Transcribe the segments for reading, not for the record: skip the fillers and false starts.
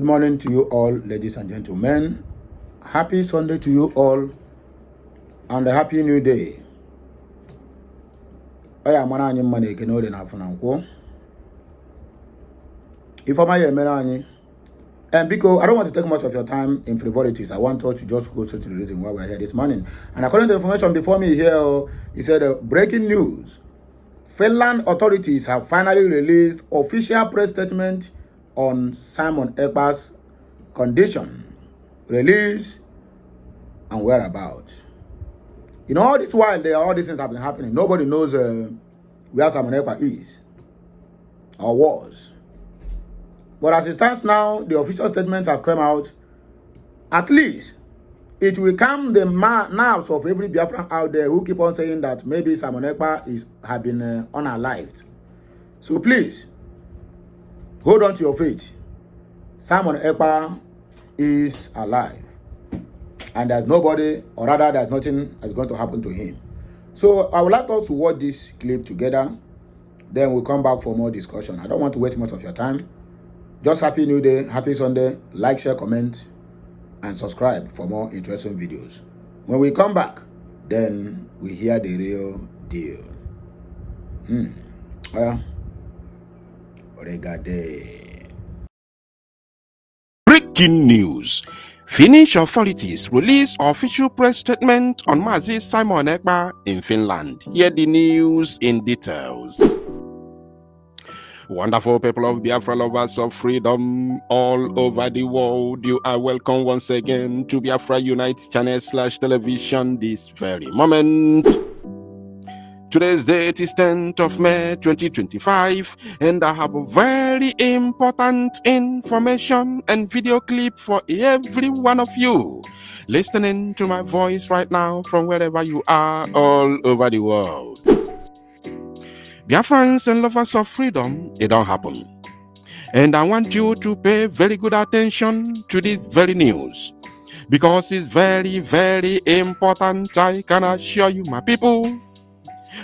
Good morning to you all, ladies and gentlemen. Happy Sunday to you all, and a happy new day. I am managing money can hold enough and uncle. If I may, and because I don't want to take much of your time in frivolities, I want us to just go straight to the reason why we're here this morning. And according to the information before me here, he said, breaking news. Finland authorities have finally released official press statement on Simon Ekpa's condition, release, and whereabouts. You know, all this while all these things have been happening, nobody knows where Simon Ekpa is or was. But as it stands now, the official statements have come out. At least it will calm the nerves of every Biafran out there who keep on saying that maybe Simon Ekpa have been unalived. So please, hold on to your faith. Simon Ekpa is alive. And there's nobody, or rather there's nothing that's going to happen to him. So I would like us to watch this clip together. Then we'll come back for more discussion. I don't want to waste much of your time. Just happy new day, happy Sunday. Like, share, comment, and subscribe for more interesting videos. When we come back, then we hear the real deal. Oh yeah. Breaking news. Finnish authorities release official press statement on Mazi Simon Ekpa in Finland. Hear the news in details. Wonderful people of Biafra, lovers of freedom all over the world, you are welcome once again to Biafra Unite channel/television this very moment. Today's date is 10th of May 2025, and I have a very important information and video clip for every one of you listening to my voice right now from wherever you are all over the world. Biafrans and lovers of freedom, it don't happen. And I want you to pay very good attention to this very news, because it's very, very important. I can assure you, my people.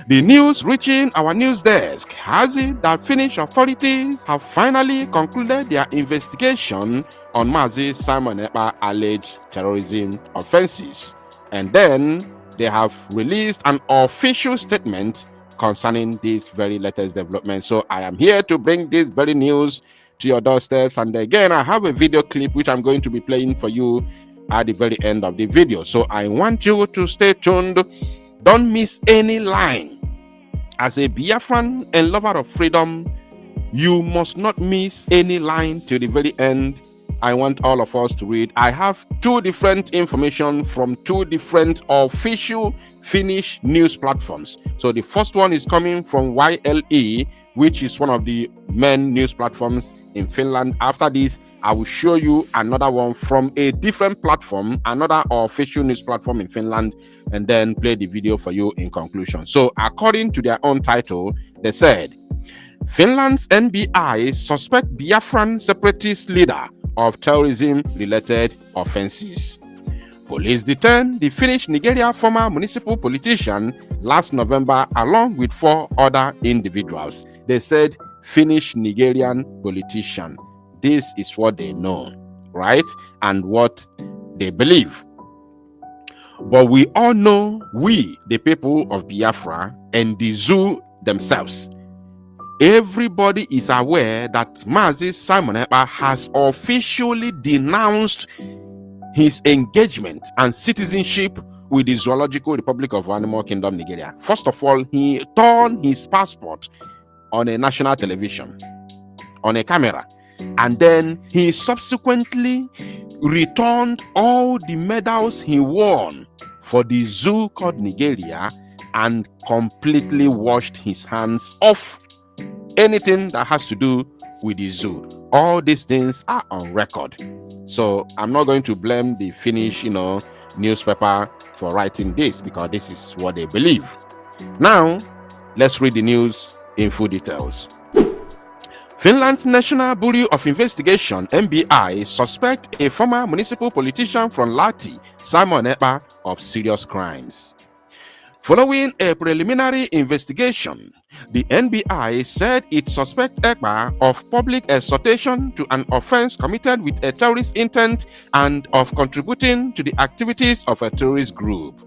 The news reaching our news desk has it that Finnish authorities have finally concluded their investigation on Mazi Simon Ekpa alleged terrorism offenses. And then they have released an official statement concerning this very latest development. So I am here to bring this very news to your doorsteps. And again, I have a video clip which I'm going to be playing for you at the very end of the video. So I want you to stay tuned. Don't miss any line. As a Biafran and lover of freedom, you must not miss any line till the very end. I want all of us to read. I have two different information from two different official Finnish news platforms. So the first one is coming from YLE, which is one of the main news platforms in Finland. After this, I will show you another one from a different platform, another official news platform in Finland, and then play the video for you in conclusion. So according to their own title, they said, Finland's NBI suspect Biafran separatist leader of terrorism-related offenses. Police detained the Finnish Nigeria former municipal politician last November along with 4 other individuals. They said Finnish Nigerian politician. This is what they know, right? And what they believe. But we all know, we, the people of Biafra and the zoo themselves, everybody is aware that Mazi Simon Ekpa has officially denounced his engagement and citizenship with the Zoological Republic of Animal Kingdom, Nigeria. First of all, he turned his passport on a national television, on a camera, and then he subsequently returned all the medals he won for the zoo called Nigeria and completely washed his hands off anything that has to do with the zoo. All these things are on record. So I'm not going to blame the Finnish, newspaper for writing this, because this is what they believe. Now, let's read the news in full details. Finland's National Bureau of Investigation, NBI, suspect a former municipal politician from Lahti, Simon Ekpa, of serious crimes. Following a preliminary investigation, the NBI said it suspects Ekpa of public exhortation to an offense committed with a terrorist intent and of contributing to the activities of a terrorist group.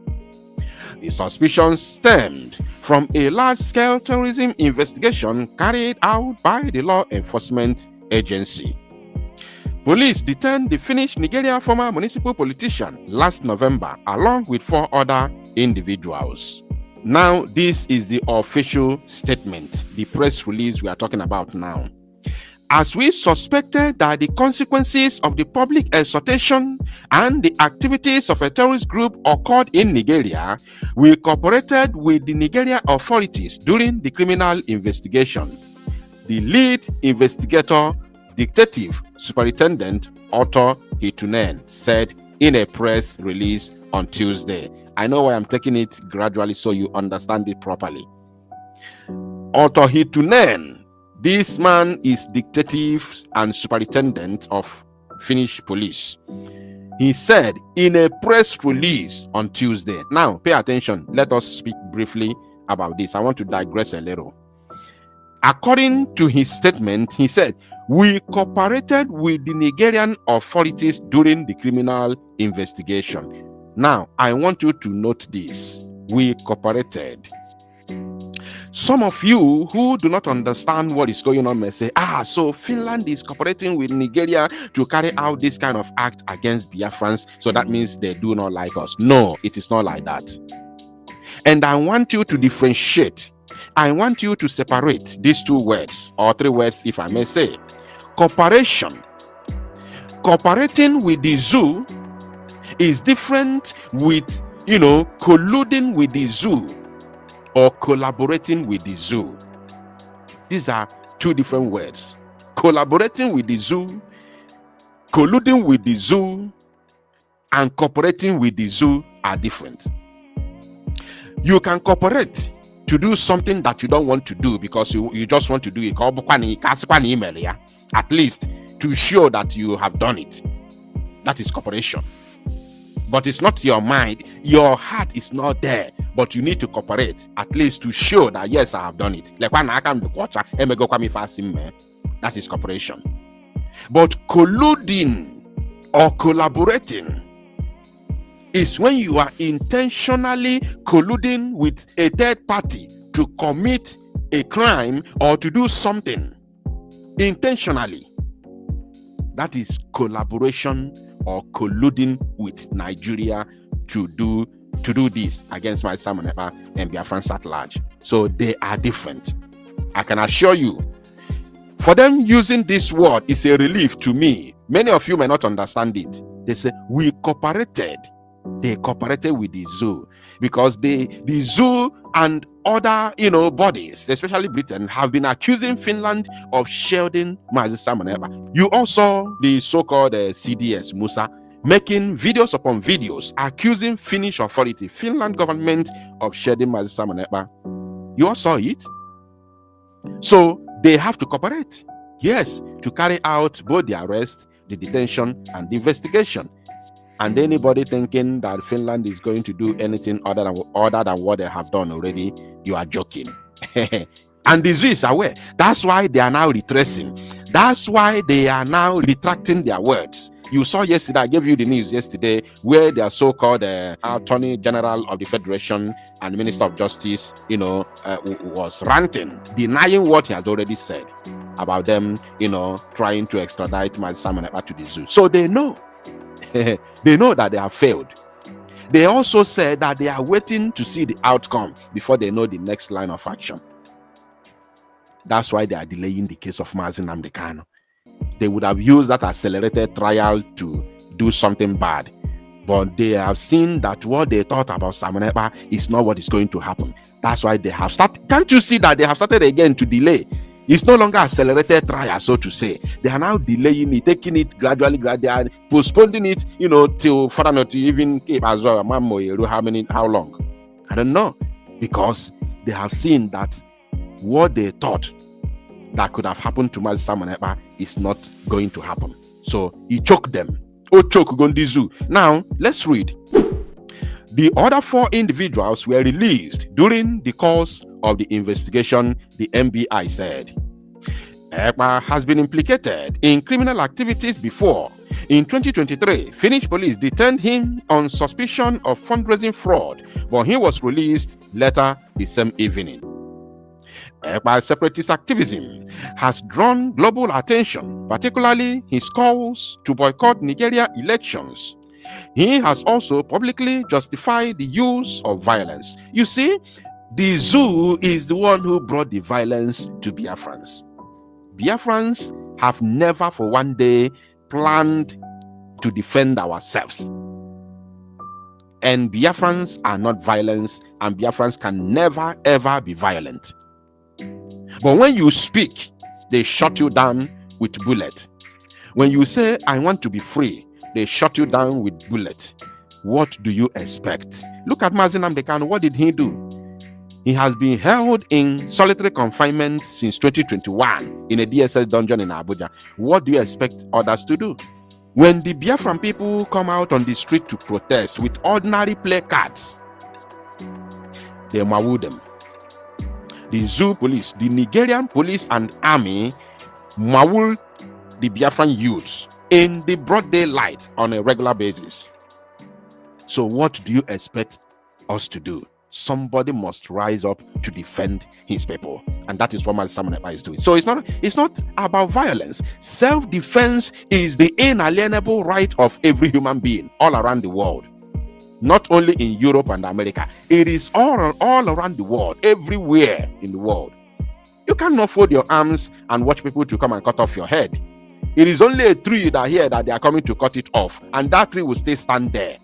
The suspicion stemmed from a large-scale terrorism investigation carried out by the law enforcement agency. Police detained the Finnish Nigeria former municipal politician last November along with 4 other individuals. Now, this is the official statement, the press release we are talking about now. As we suspected that the consequences of the public exhortation and the activities of a terrorist group occurred in Nigeria, we cooperated with the Nigeria authorities during the criminal investigation. The lead investigator, Detective Superintendent Otto Hitunen, said in a press release on Tuesday. I know why I'm taking it gradually so you understand it properly. Otto Hitunen, this man is detective and superintendent of Finnish police. He said in a press release on Tuesday. Now, pay attention. Let us speak briefly about this. I want to digress a little. According to his statement, he said, "We cooperated with the Nigerian authorities during the criminal investigation." Now, I want you to note this. We cooperated. Some of you who do not understand what is going on may say, so Finland is cooperating with Nigeria to carry out this kind of act against Biafrans, so that means they do not like us. No, it is not like that. And I want you to differentiate. I want you to separate these 2 words, or 3 words if I may say. Cooperation. Cooperating with the zoo is different with, colluding with the zoo or collaborating with the zoo. These are 2 different words. Collaborating with the zoo, colluding with the zoo, and cooperating with the zoo are different. You can cooperate to do something that you don't want to do because you just want to do it. At least to show that you have done it. That is cooperation. But it's not your mind. Your heart is not there. But you need to cooperate, at least to show that, yes, I have done it. That is cooperation. But colluding or collaborating is when you are intentionally colluding with a third party to commit a crime or to do something intentionally. That is collaboration or colluding with Nigeria to do this against my Samonepa and Biafrans at large. So they are different. I can assure you, for them using this word is a relief to me. Many of you may not understand it. They say, we cooperated. They cooperated with the zoo because the zoo and other, bodies, especially Britain, have been accusing Finland of shielding Mazi Samonepa. You also the so-called CDS Musa making videos upon videos accusing Finnish authority, Finland government, of shielding Mazi Samonepa. You all saw it. So they have to cooperate, yes, to carry out both the arrest, the detention, and the investigation. And anybody thinking that Finland is going to do anything other than what they have done already, you are joking. And the zoo is aware. That's why they are now retracing. That's why they are now retracting their words. You saw yesterday, I gave you the news yesterday, where their so-called Attorney General of the Federation and Minister of Justice, was ranting, denying what he has already said about them, trying to extradite Mazi Samonepa to the zoo. So they know. They know that they have failed. They also said that they are waiting to see the outcome before they know the next line of action. That's why they are delaying the case of Mazi Nnamdi Kanu. They would have used that accelerated trial to do something bad, but they have seen that what they thought about Samonepa is not what is going to happen. That's why they have started. Can't you see that they have started again to delay? It's no longer accelerated trial, so to say. They are now delaying it, taking it gradually, postponing it, till further not to even keep as well. How long? I don't know. Because they have seen that what they thought that could have happened to Mazi Samonepa is not going to happen. So he choked them. Now, let's read. The other 4 individuals were released during the course of the investigation, the NBI said. Ekpa has been implicated in criminal activities before. In 2023, Finnish police detained him on suspicion of fundraising fraud, but he was released later the same evening. Ekpa's separatist activism has drawn global attention, particularly his calls to boycott Nigeria elections. He has also publicly justified the use of violence. You see, the zoo is the one who brought the violence to Biafrans. Biafrans have never for one day planned to defend ourselves. And Biafrans are not violent, and Biafrans can never ever be violent. But when you speak, they shut you down with bullet. When you say, I want to be free, they shut you down with bullet. What do you expect? Look at Mazi Nnamdi Kanu. What did he do? He has been held in solitary confinement since 2021 in a DSS dungeon in Abuja. What do you expect others to do? When the Biafran people come out on the street to protest with ordinary placards, they maul them. The zoo police, the Nigerian police and army maul the Biafran youths in the broad daylight on a regular basis. So what do you expect us to do? Somebody must rise up to defend his people, and that is what Mazi Simon Ekpa is doing. So it's not about violence. Self-defense is the inalienable right of every human being all around the world, not only in Europe and America. It is all around the world, everywhere in the world. You cannot fold your arms and watch people to come and cut off your head. It is only a tree that hear that they are coming to cut it off, and that tree will still stand there.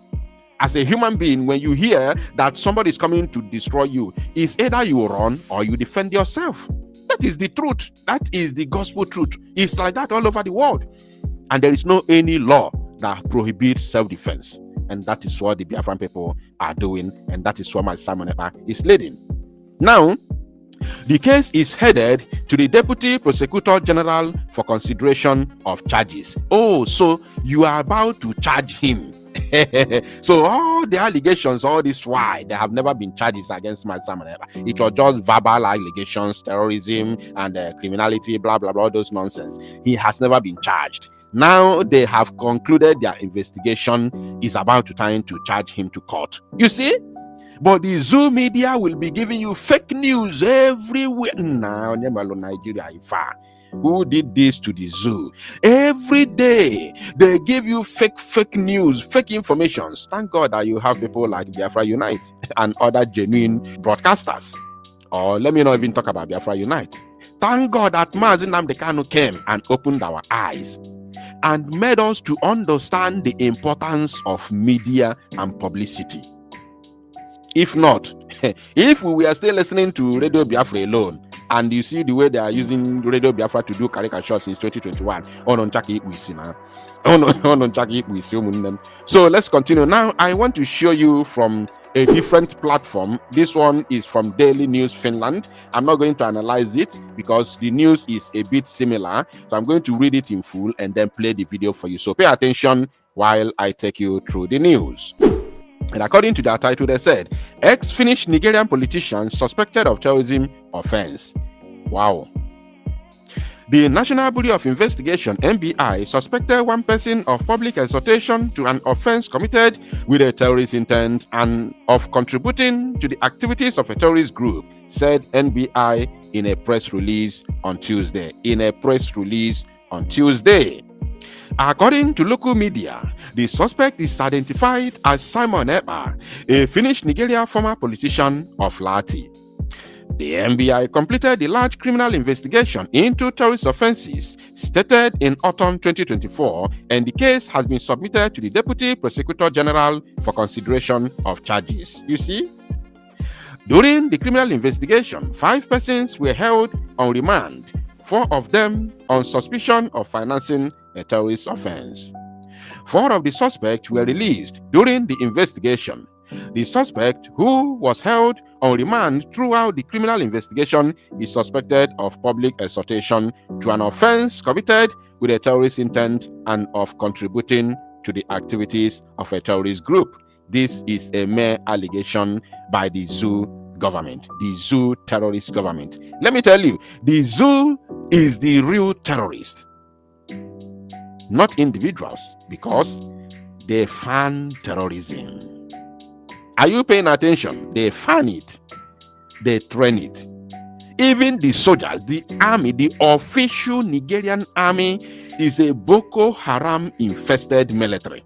As a human being, when you hear that somebody is coming to destroy you, it's either you run or you defend yourself. That is the truth. That is the gospel truth. It's like that all over the world. And there is no any law that prohibits self-defense. And that is what the Biafran people are doing. And that is what Mazi Simon Ekpa is leading. Now, the case is headed to the Deputy Prosecutor General for consideration of charges. Oh, so you are about to charge him. So all the allegations, all this why there have never been charges against Mazi Simon Ekpa. It was just verbal allegations, terrorism and criminality, blah blah blah, all those nonsense. He has never been charged. Now they have concluded their investigation. Is about to time to charge him to court. You see? But the zoo media will be giving you fake news everywhere. Now, Nigeria, who did this to the zoo? Every day they give you fake news, fake informations. Thank God that you have people like Biafra Unite and other genuine broadcasters. Or let me not even talk about Biafra Unite. Thank God that Mazi Nnamdi Kanu came and opened our eyes and made us to understand the importance of media and publicity. If not, if we were still listening to Radio Biafra alone, and you see the way they are using Radio Biafra to do caricatures since 2021, so let's continue. Now, I want to show you from a different platform. This one is from Daily News Finland. I'm not going to analyze it because the news is a bit similar. So I'm going to read it in full and then play the video for you. So pay attention while I take you through the news. And according to their title, they said, ex-Finnish Nigerian politician suspected of terrorism offense. Wow. The National Bureau of Investigation, NBI, suspected one person of public exhortation to an offense committed with a terrorist intent and of contributing to the activities of a terrorist group, said NBI in a press release on Tuesday. According to local media, the suspect is identified as Simon Ekpa, a Finnish Nigeria former politician of Lahti. The NBI completed the large criminal investigation into terrorist offenses stated in autumn 2024, and the case has been submitted to the Deputy Prosecutor General for consideration of charges. You see? During the criminal investigation, 5 persons were held on remand, 4 of them on suspicion of financing a terrorist offense. 4 of the suspects were released during the investigation. The suspect, who was held on remand throughout the criminal investigation, is suspected of public exhortation to an offense committed with a terrorist intent and of contributing to the activities of a terrorist group. this is a mere allegation by the zoo government, the zoo terrorist government. Let me tell you, the zoo is the real terrorist, not individuals, because they fan terrorism. Are you paying attention? They fan it, they train it. Even the soldiers, the army, the official Nigerian army is a Boko Haram infested military.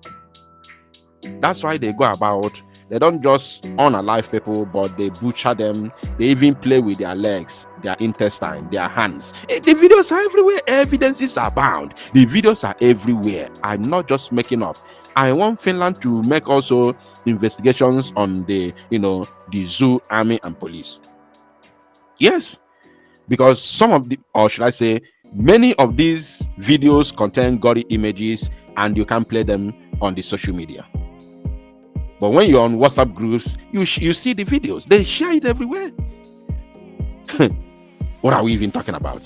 That's why they go about, they don't just unalive people, but they butcher them. They even play with their legs, their intestine, their hands. The videos are everywhere. Evidences are bound. The videos are everywhere. I'm not just making up. I want Finland to make also investigations on the zoo, army, and police. Yes, because some of the, or should I say, many of these videos contain gory images, and you can play them on the social media. But when you're on WhatsApp groups, you see the videos. They share it everywhere. What are we even talking about?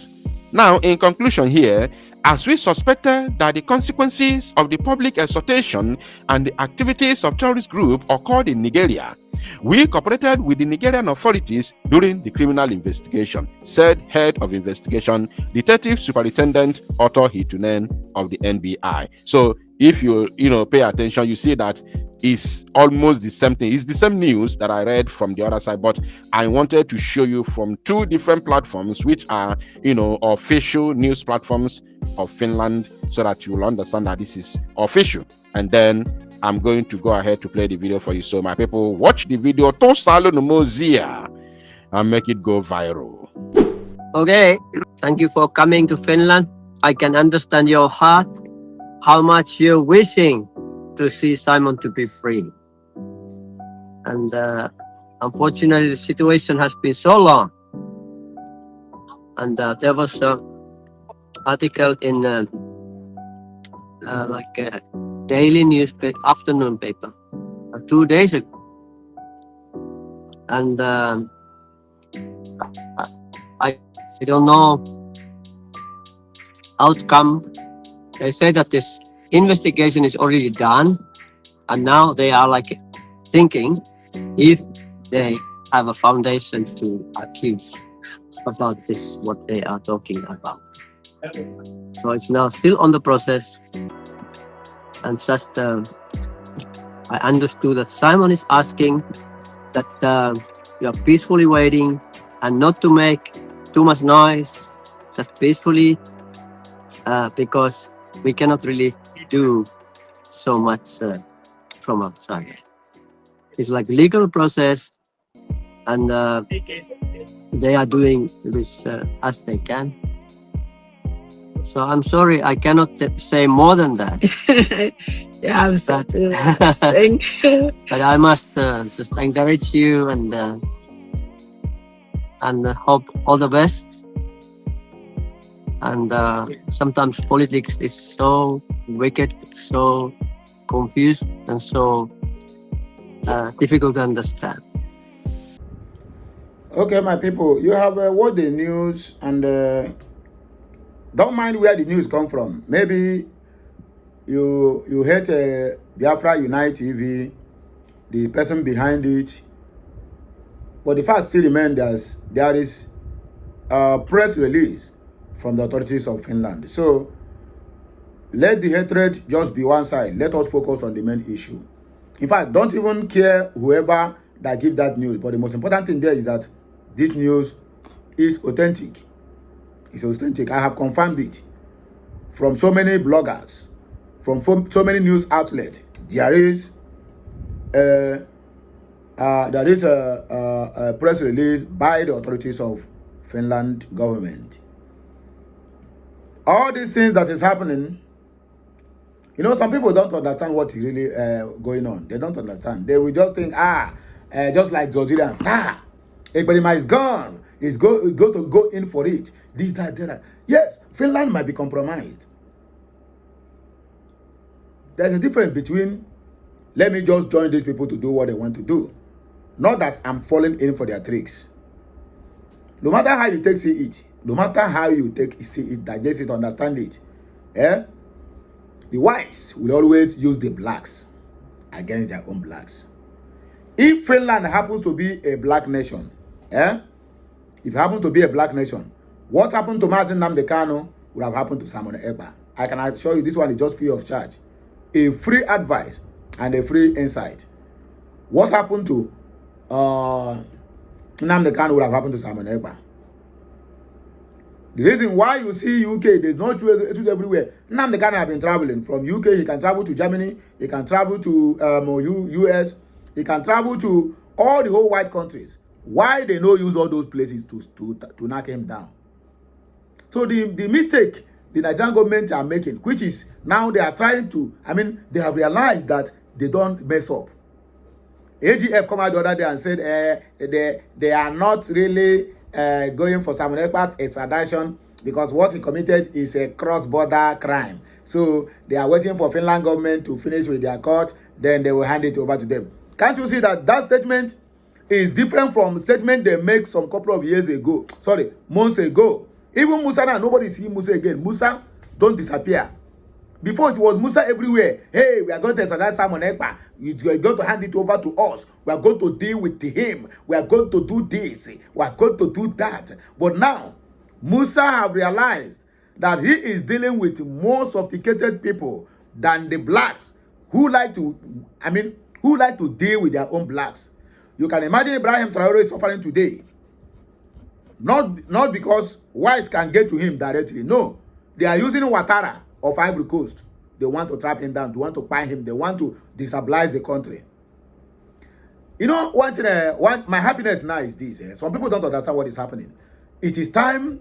Now, in conclusion here, as we suspected that the consequences of the public exhortation and the activities of terrorist group occurred in Nigeria, we cooperated with the Nigerian authorities during the criminal investigation, said head of investigation, Detective Superintendent Otto Hitunen of the NBI. So if you pay attention, you see that it's almost the same thing. It's the same news that I read from the other side, but I wanted to show you from two different platforms, which are official news platforms of Finland, so that you will understand that this is official. And then I'm going to go ahead to play the video for you. So my people, watch the video and make it go viral. Okay, thank you for coming to Finland. I can understand your heart, how much you're wishing to see Simon to be free. And unfortunately, the situation has been so long. And there was an article in like a daily newspaper, afternoon paper, 2 days ago. And I don't know outcome. They say that this investigation is already done, and now they are like thinking if they have a foundation to accuse about this, what they are talking about. So it's now still on the process, and just I understood that Simon is asking that you are peacefully waiting and not to make too much noise, just peacefully, because we cannot really do so much from outside. It's like legal process, and they are doing this as they can. So I'm sorry, I cannot say more than that. Yeah, I'm sad too. But I must just encourage you and hope all the best. And sometimes politics is so wicked, so confused, and so difficult to understand. Okay, my people, you have watched the news, and don't mind where the news come from. Maybe you hate Biafra Unite TV, the person behind it, but the fact still remains there is a press release from the authorities of Finland. So let the hatred just be one side. Let us focus on the main issue. In fact, don't even care whoever that give that news. But the most important thing there is that this news is authentic. It's authentic. I have confirmed it from so many bloggers, from so many news outlets. There is a press release by the authorities of Finland government. All these things that is happening, some people don't understand what is really going on. They don't understand. They will just think, just like Georgian, Ekberima is gone. He's going to go in for it. This, that. Yes, Finland might be compromised. There's a difference between, let me just join these people to do what they want to do. Not that I'm falling in for their tricks. No matter how you see it, no matter how you see it, digest it, understand it, the whites will always use the blacks against their own blacks. If Finland happens to be a black nation, if it happens to be a black nation, what happened to Mazi Nnamdi Kanu would have happened to Simon Ekpa. I can assure you this one is just free of charge. A free advice and a free insight. What happened to Nnamdi Kanu would have happened to Simon Ekpa. The reason why you see UK, there's no truth everywhere. Nnamdi Kanu have been traveling from UK. He can travel to Germany. He can travel to US. He can travel to all the whole white countries. Why they no use all those places to knock him down? So the mistake the Nigerian government are making, which is now they are trying to, they have realized that they don't mess up. AGF come out the other day and said they are not really going for Simon Ekpa's extradition because what he committed is a cross-border crime. So they are waiting for Finland government to finish with their court, then they will hand it over to them. Can't you see that that statement is different from statement they make some couple of years ago? Sorry, months ago. Even Musa now, nobody see Musa again. Musa, don't disappear. Before it was Musa everywhere. Hey, we are going to extradite Simon Ekpa. You are going to hand it over to us. We are going to deal with him. We are going to do this. We are going to do that. But now, Musa have realized that he is dealing with more sophisticated people than the blacks who like to, who like to deal with their own blacks. You can imagine Ibrahim Traore is suffering today. Not because whites can get to him directly. No. They are using Ouattara of Ivory Coast. They want to trap him down. They want to buy him. They want to destabilize the country. You know, my happiness now is this. Some people don't understand what is happening. It is time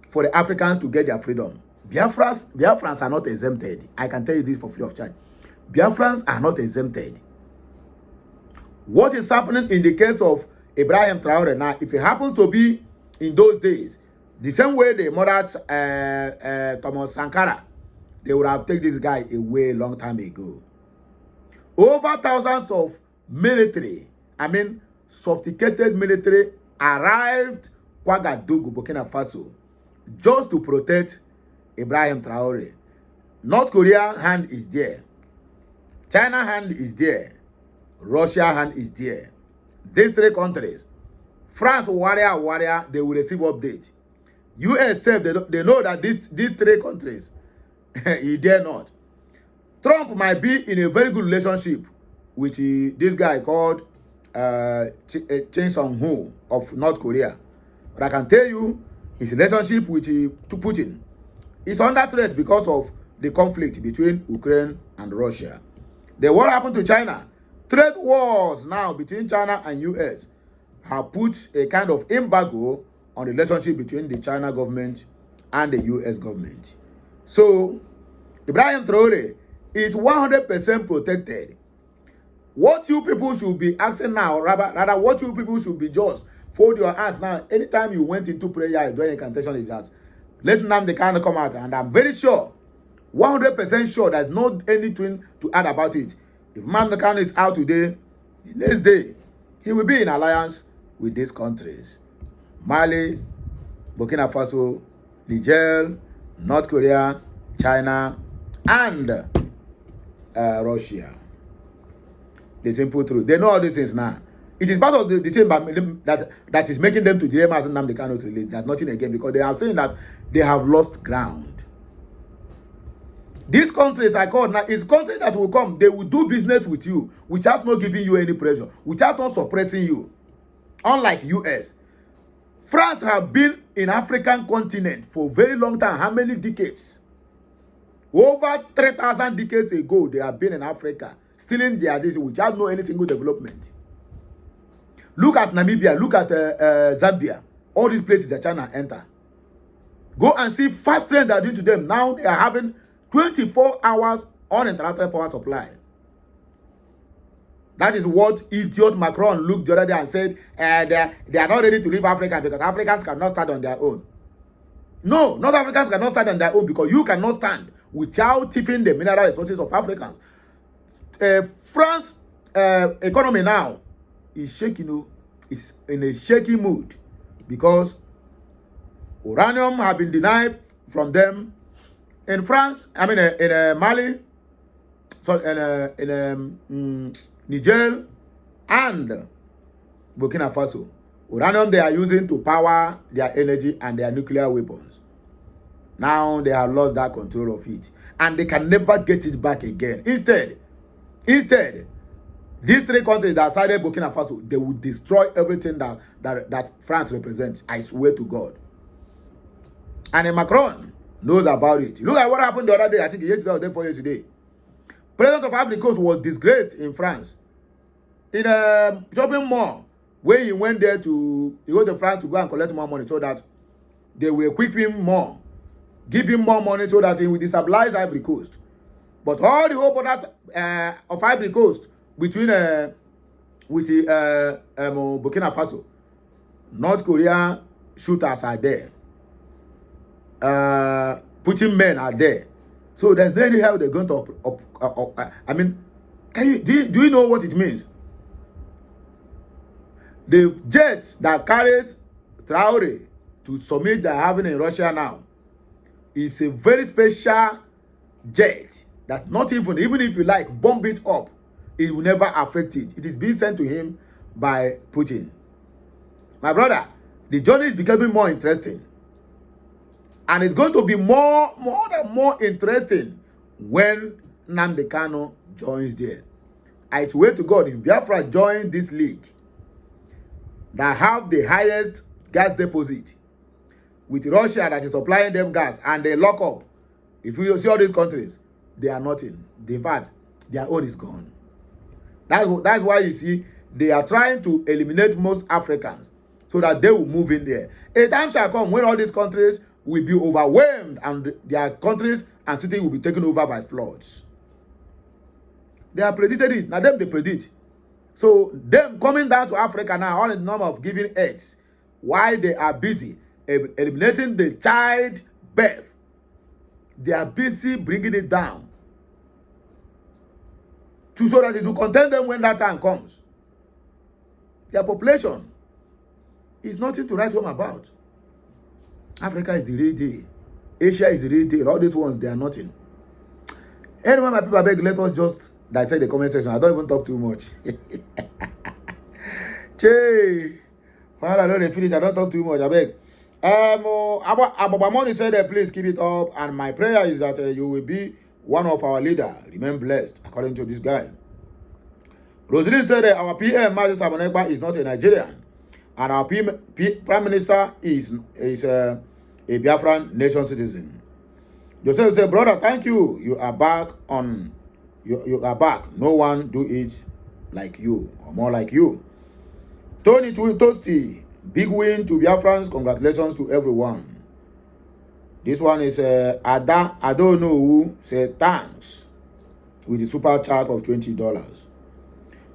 for the Africans to get their freedom. Biafrans are not exempted. I can tell you this for free of charge. Biafrans are not exempted. What is happening in the case of Ibrahim Traore now, if it happens to be in those days, the same way they murdered Thomas Sankara, they would have taken this guy away a long time ago. Over thousands of military, sophisticated military arrived Ouagadougou, Burkina Faso, just to protect Ibrahim Traore. North Korea hand is there. China hand is there. Russia hand is there. These three countries, France, warrior, they will receive update. US said they know that these three countries, he dare not. Trump might be in a very good relationship with this guy called Choi Sung-ho of North Korea. But I can tell you, his relationship with Putin is under threat because of the conflict between Ukraine and Russia. Then what happened to China? Trade wars now between China and US have put a kind of embargo on the relationship between the China government and the US government. So, Ibrahim Traore is 100% protected. What you people should be asking now, rather what you people should be just fold your hands now. Anytime you went into prayer, doing incantation is just let Nnamdi Kanu come out. And I'm very sure, 100% sure there's not anything to add about it. If Nnamdi Kanu is out today, the next day, he will be in alliance with these countries. Mali, Burkina Faso, Niger, North Korea, China, and Russia. The simple truth. They know all these things now. It is part of the thing that is making them to delay Mazi Nnamdi Kanu's release. There's nothing again because they have seen that they have lost ground. These countries I call now, it's countries that will come. They will do business with you without not giving you any pressure, without not suppressing you. Unlike US. France have been in African continent for a very long time. How many decades? Over 3,000 decades ago, they have been in Africa, stealing their this without no any single development. Look at Namibia, look at Zambia, all these places that China enter. Go and see fast trend they are doing to them. Now they are having 24 hours uninterrupted power supply. That is what idiot Macron looked the other day and said they are not ready to leave Africa because Africans cannot stand on their own. No, not Africans cannot stand on their own because you cannot stand without tipping the mineral resources of Africans. France economy now is shaking, is in a shaky mood because uranium have been denied from them. In France, in Mali, Niger and Burkina Faso. Uranium they are using to power their energy and their nuclear weapons. Now they have lost that control of it. And they can never get it back again. Instead, these three countries that sided Burkina Faso, they will destroy everything that France represents. I swear to God. And Macron knows about it. Look at what happened the other day. I think yesterday or day before yesterday. President of Ivory Coast was disgraced in France. In a shopping mall, where he went there to go to France to go and collect more money so that they will equip him more. Give him more money so that he will destabilize Ivory Coast. But all the whole borders of Ivory Coast between Burkina Faso, North Korea shooters are there. Putin men are there. So there's no any how they're going to I mean, do you know what it means? The jets that carries Traore to summit they're having in Russia now is a very special jet that not even if you like bomb it up, it will never affect it. It is being sent to him by Putin. My brother, the journey is becoming more interesting. And it's going to be more interesting when Nnamdi Kanu joins there. I swear to God, if Biafra join this league that have the highest gas deposit with Russia that is supplying them gas and they lock up, if you see all these countries, they are nothing. In fact, their own is gone. That's why you see they are trying to eliminate most Africans so that they will move in there. A time shall come when all these countries will be overwhelmed and their countries and cities will be taken over by floods. They have predicted it. Now them they predict. So them coming down to Africa now all in the name of giving aids while they are busy eliminating the child birth. They are busy bringing it down so that it will contain them when that time comes. Their population is nothing to write home about. Africa is the real deal. Asia is the real deal. All these ones, they are nothing. Anyway, my people, I beg, let us just dissect the comment section. I don't even talk too much. Che, while I know they finish, I don't talk too much. I beg. Ababamoni said, please keep it up. And my prayer is that you will be one of our leaders. Remain blessed, according to this guy. Rosalind said that our PM, Mazi Sabonegba, is not a Nigerian. And our Prime Minister is a Biafran nation citizen. Joseph said, brother, thank you. You are back on. You are back. No one do it like you or more like you. Tony Toasty, big win to Biafrans. Congratulations to everyone. This one is Ada. I don't know who said thanks with the super chat of $20.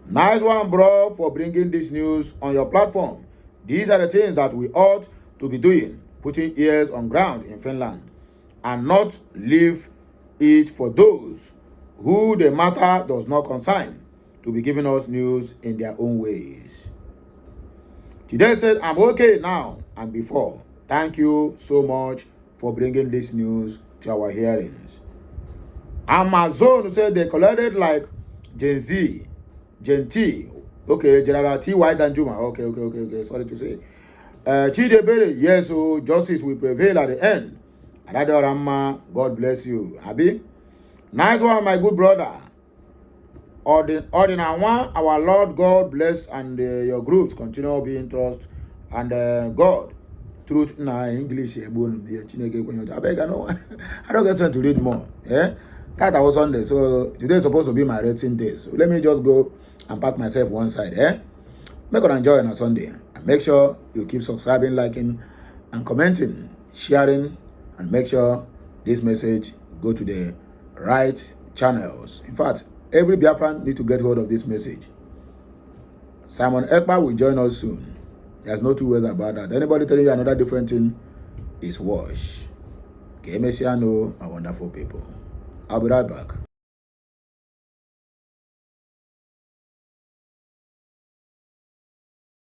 Nice one, bro, for bringing this news on your platform. These are the things that we ought to be doing, putting ears on ground in Finland, and not leave it for those who the matter does not concern to be giving us news in their own ways. Today said, I'm okay now and before. Thank you so much for bringing this news to our hearings. Amazon said they collected like Gen Z, Gen T, okay, General T. White and Juma. Okay. Sorry to say. Chidebere, yes, so justice will prevail at the end. Adado Rama, God bless you. Abi? Nice one, my good brother. Ordinawa, our Lord, God bless, and your groups continue being trust and God. Truth na English. I beg, I know. I don't get time to read more. Yeah? That was Sunday, so today is supposed to be my rating day. So let me just go and pack myself one side. Make sure enjoy on a Sunday. And make sure you keep subscribing, liking, and commenting, sharing, and make sure this message go to the right channels. In fact, every Biafran needs to get hold of this message. Simon Ekpa will join us soon. There's no two ways about that. Anybody telling you another different thing is wash. Okay, Messiano, my wonderful people. I'll be right back.